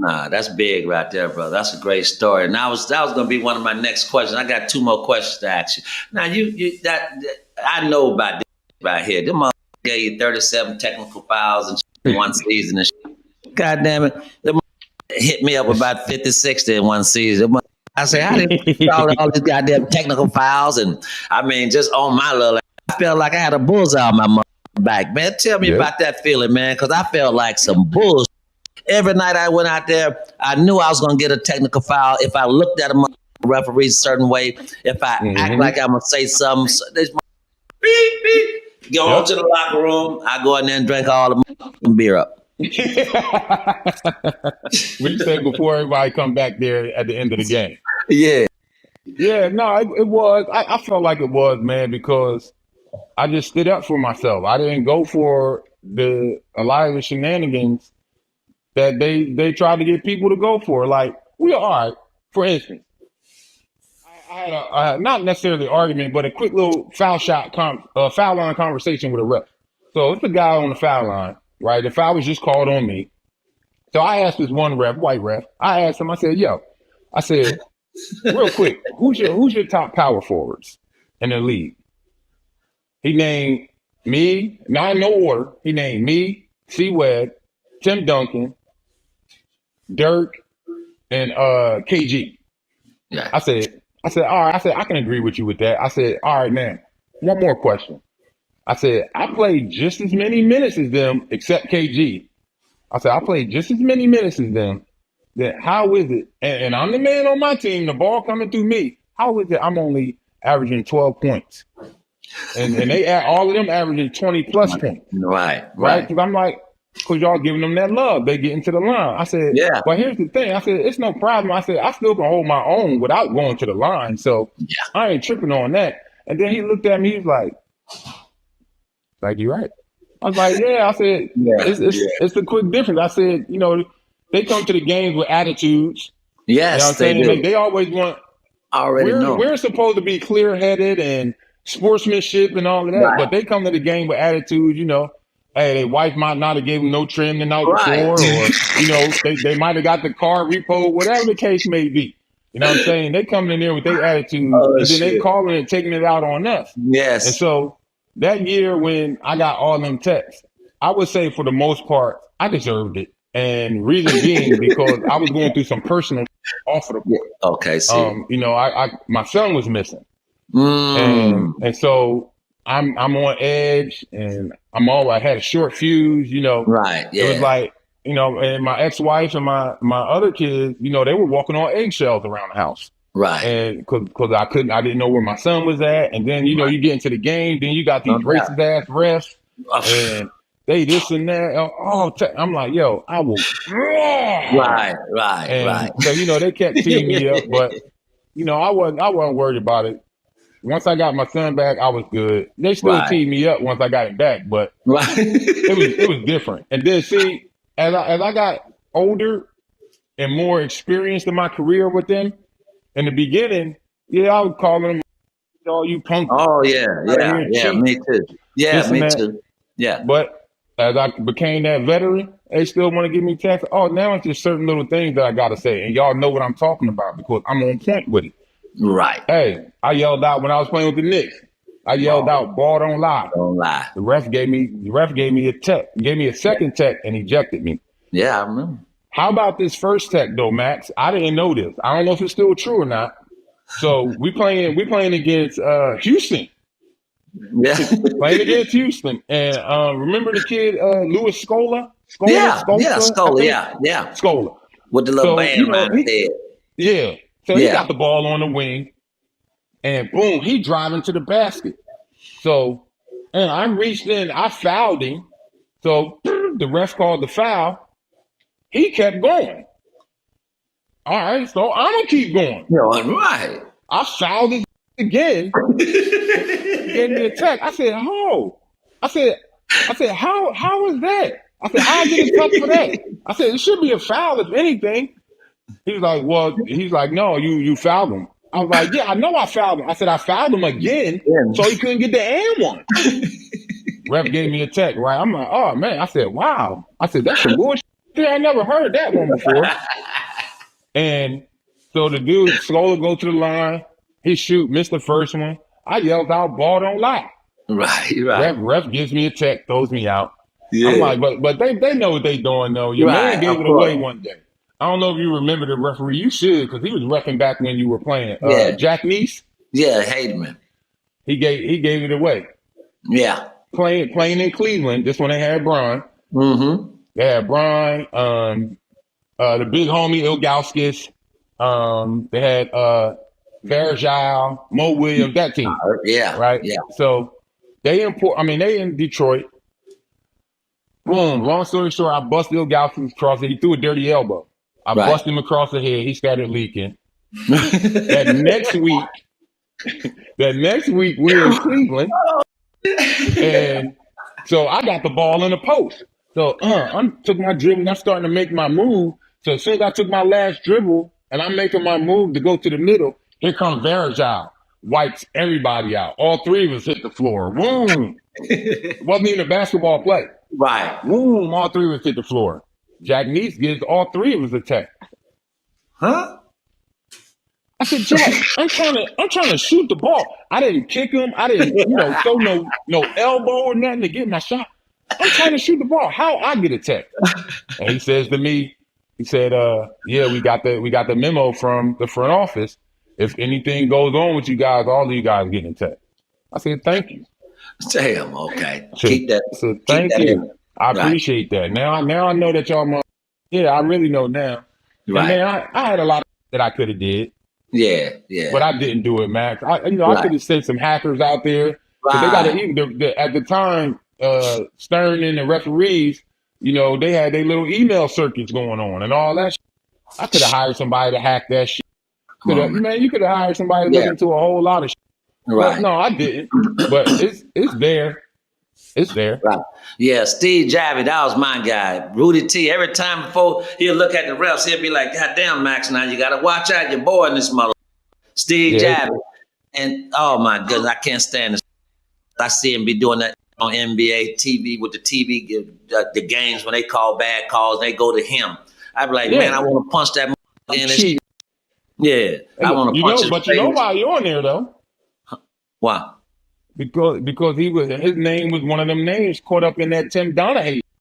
Nah, that's big right there, brother. That's a great story. And that was going to be one of my next questions. I got two more questions to ask you. Now, that I know about this right here. Them motherfuckers gave you 37 technical fouls in one season and shit. God damn it. Them hit me up about 50, 60 in one season. I say, how did you all these goddamn technical fouls? And I mean, just on my little, I felt like I had a bullseye on my back, man. Tell me about that feeling, man, because I felt like some bullshit. Every night I went out there, I knew I was going to get a technical foul if I looked at a referee a certain way. If I act like I'm going to say something, beep, beep. Go on to the locker room. I go in there and drink all the beer up. What you said before everybody come back there at the end of the game. Yeah. Yeah, no, it was. I felt like it was, man, because I just stood up for myself. I didn't go for a lot of the shenanigans that they tried to get people to go for. Like, we are, for instance, I had a not necessarily argument, but a quick little foul line conversation with a ref. So it's a guy on the foul line, right? The foul was just called on me. So I asked this one ref, white ref, I asked him, I said, real quick, who's your top power forwards in the league? He named me, not in no order. He named me, C-Wed, Tim Duncan, Dirk, and KG. Yeah. I said, all right. I said, I can agree with you with that. I said, all right, man. One more question. I said, I played just as many minutes as them, except KG. I said, I played just as many minutes as them. Then how is it? And I'm the man on my team. The ball coming through me. How is it? I'm only averaging 12 points, and they all of them averaging 20 plus points. Right. Because I'm like, because y'all giving them that love. They get into the line. I said, yeah. But here's the thing. I said, it's no problem. I said, I still can hold my own without going to the line. So I ain't tripping on that. And then he looked at me. He's like, you're right. I was like, yeah. I said, it's a quick difference. I said, they come to the games with attitudes. Yes, they do. They always want. We're supposed to be clear-headed and sportsmanship and all of that, but they come to the game with attitude. Hey, their wife might not have gave them no trim the night before, or they might have got the car repo, whatever the case may be. You know what I'm saying? They come in there with their attitude, and then they calling and taking it out on us. Yes. And so that year when I got all them texts, I would say for the most part, I deserved it. And reason being because I was going through some personal off of the court. Okay, see. My son was missing. And so I'm on edge, and I had a short fuse, Right, yeah. It was like, and my ex-wife and my other kids, they were walking on eggshells around the house. Right. And because I didn't know where my son was at. And then, you get into the game, then you got these racist ass refs, and they this and that. I'm like, yo, I will. Right. So, they kept teeing me up, but, I wasn't worried about it. Once I got my son back, I was good. They still teed me up once I got him back, but it was different. And then see, as I got older and more experienced in my career with them, in the beginning, I was calling them, you punk. Oh yeah, me too. Yeah, me too. Yeah. But as I became that veteran, they still want to give me text. Oh, now it's just certain little things that I got to say. And y'all know what I'm talking about because I'm on point with it. Right. Hey, I yelled out when I was playing with the Knicks. I yelled out, ball don't lie. Don't lie. The ref gave me a tech, gave me a second tech and ejected me. Yeah, I remember. How about this first tech though, Max? I didn't know this. I don't know if it's still true or not. So we playing against Houston. Yeah. Playing against Houston. And remember the kid Louis Scola? Scola. Scola. With the little band around his head. Yeah. So he got the ball on the wing, and boom, he driving to the basket. So, and I reached in, I fouled him. So the ref called the foul. He kept going. All right, so I'm gonna keep going. Right. I fouled him again. Gave me a tech. I said, "Oh," I said, how is that? I said, "How get a tech for that?" I said, "It should be a foul if anything." He's like, no, you fouled him. I was like, yeah, I know I fouled him. I said, I fouled him again, so he couldn't get the and one. Ref gave me a tech, right? I'm like, oh, man. I said, wow. I said, that's some bullshit. Yeah, I never heard that one before. And so the dude slowly go to the line. He shoot, missed the first one. I yelled out, ball don't lie. Right. Ref gives me a check, throws me out. Yeah. I'm like, but they know what they doing though. Your man gave it away one day. I don't know if you remember the referee. You should, because he was reffing back when you were playing. Yeah. Jack Neese. Yeah, Hademan. He gave it away. Yeah. Playing in Cleveland. This one they had Brian. Mm-hmm. They had Brian, the big homie Ilgauskas. They had Vergil, Mo Williams, that team. Yeah. Right? Yeah. So they in Detroit. Boom. Long story short, I busted Ilgauskas across it. He threw a dirty elbow. I busted him across the head. He started leaking. That next week we're in Cleveland. And so I got the ball in the post. So I took my dribble and I'm starting to make my move. So as soon as I took my last dribble and I'm making my move to go to the middle, here comes Vergil. Wipes everybody out. All three of us hit the floor. Boom. Wasn't even a basketball play. Right. Boom. All three of us hit the floor. Jack Neese gives all three of us a tech. Huh? I said, Jack, I'm trying to shoot the ball. I didn't kick him. I didn't, throw no elbow or nothing to get my shot. I'm trying to shoot the ball. How I get a tech? And he says to me, he said, yeah, we got the memo from the front office. If anything goes on with you guys, all of you guys getting a tech. I said, thank you. Damn, okay. Keep that. So thank you. I appreciate that. Now I know that y'all. Yeah, I really know now. Right. And man, I had a lot that I could have did. Yeah. But I didn't do it, Max. I could have sent some hackers out there. Right. They got at the time, Stern and the referees, they had their little email circuits going on and all that shit. I could have hired somebody to hack that shit. You could have hired somebody to look into a whole lot of shit. Right. But no, I didn't. But it's there. It's there. Right. Yeah, Steve Javie, that was my guy. Rudy T, every time before he'll look at the refs, he'll be like, God damn, Max, now you got to watch out your boy in this mother. Steve Javie. And, oh, my goodness, I can't stand this. I see him be doing that on NBA TV with the TV, the games when they call bad calls, they go to him. I be like, man, I want to punch that in his. Yeah, I want to punch his But you know why you're on there, though? Why? Because his name was one of them names caught up in that Tim Donaghy.